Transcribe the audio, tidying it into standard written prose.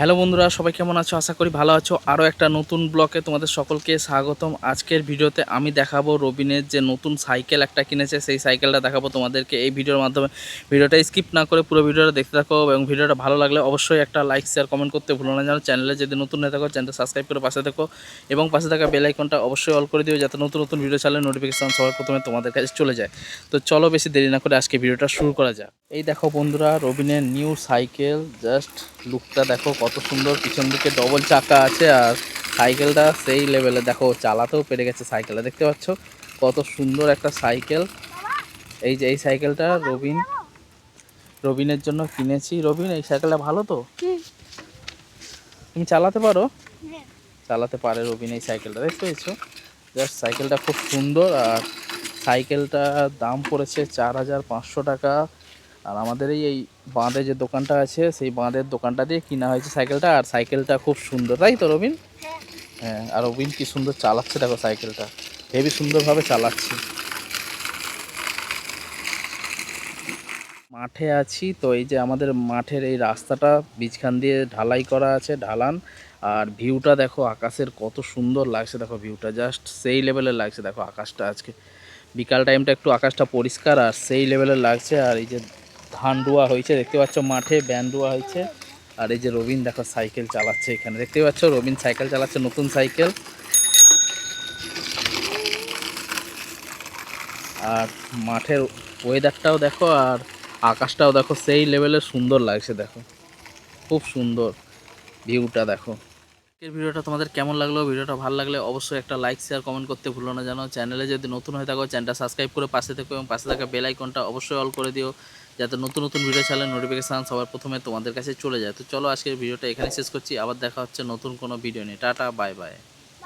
Hello বন্ধুরা, সবাই কেমন আছো? আশা করি ভালো আছো। আরও একটা নতুন ব্লকে তোমাদের সকলকে স্বাগতম। আজকের ভিডিওতে আমি দেখাবো রবিনের যে নতুন সাইকেল একটা কিনেছে, সেই সাইকেলটা দেখাবো তোমাদেরকে এই ভিডিওর মাধ্যমে। ভিডিওটা স্কিপ না করে পুরো ভিডিওটা দেখতে থাকো এবং ভিডিওটা ভালো লাগলে অবশ্যই একটা লাইক শেয়ার কমেন্ট করতে ভুলো না। যেন চ্যানেলে যদি নতুন হয়ে থাকো চ্যানেলটা সাবস্ক্রাইব করে পাশে থাকো এবং পাশে থাকা বেল আইকনটা অবশ্যই অল করে দিও, যাতে নতুন নতুন ভিডিও চাইলে নোটিফিকেশান সবার প্রথমে তোমাদের কাছে চলে যায়। তো চলো বেশি দেরি না করে আজকে ভিডিওটা শুরু করা যাক। এই দেখো বন্ধুরা, রবিনের নিউ সাইকেল। জাস্ট লুকটা দেখো কত সুন্দর, পিছন দিকে ডবল চাকা আছে আর সাইকেলটা সেই লেভেলে দেখো, চালাতেও পেরে গেছে সাইকেলটা। দেখতে পাচ্ছ কত সুন্দর একটা সাইকেল। এই যে এই সাইকেলটা রবিনের জন্য কিনেছি। রবিন, এই সাইকেলটা ভালো তো? তুমি চালাতে পারো? চালাতে পারে রবিন এই সাইকেলটা, দেখতে পেয়েছো? জাস্ট সাইকেলটা খুব সুন্দর। আর সাইকেলটার দাম পড়েছে 4,500 টাকা। আর আমাদের এই বাঁধে যে দোকানটা আছে, সেই বাঁধের দোকানটা দিয়ে কিনা হয়েছে সাইকেলটা। আর সাইকেলটা খুব সুন্দর, তাই তো রবিন? হ্যাঁ, আর রবিন কি সুন্দর চালাচ্ছে দেখো সাইকেলটা, হেবি সুন্দরভাবে চালাচ্ছে। মাঠে আছি তো, এই যে আমাদের মাঠের এই রাস্তাটা বীজখান দিয়ে ঢালাই করা আছে, ঢালান। আর ভিউটা দেখো আকাশের কত সুন্দর লাগছে, দেখো ভিউটা জাস্ট সেই লেভেলের লাগছে। দেখো আকাশটা আজকে বিকাল টাইমটা একটু আকাশটা পরিষ্কার আর সেই লেভেলের লাগছে। আর এই যে ধান রোয়া হয়েছে দেখতে পাচ্ছ, মাঠে ব্যান রোয়া হয়েছে। আর এই যে রবিন দেখো সাইকেল চালাচ্ছে, এখানে দেখতে পাচ্ছ রবিন সাইকেল চালাচ্ছে, নতুন সাইকেল। আর মাঠের ওয়েদারটাও দেখো আর আকাশটাও দেখো সেই লেভেলের সুন্দর লাগছে। দেখো খুব সুন্দর ভিউটা দেখো। আজকের ভিডিওটা তোমাদের কেমন লাগলো? ভিডিওটা ভালো লাগলে অবশ্যই একটা লাইক শেয়ার কমেন্ট করতে ভুলো না। জানো চ্যানেলে যদি নতুন হয়ে থাকো চ্যানেলটা সাবস্ক্রাইব করে পাশে থেকো এবং পাশে থাকা বেল আইকনটা অবশ্যই অল করে দিও, যাতে নতুন নতুন ভিডিও ছাড়লে নোটিফিকেশান সবার প্রথমে তোমাদের কাছে চলে যায়। তো চলো আজকের ভিডিওটা এখানে শেষ করছি, আবার দেখা হচ্ছে নতুন কোনো ভিডিও নিয়ে। Tata, bye bye.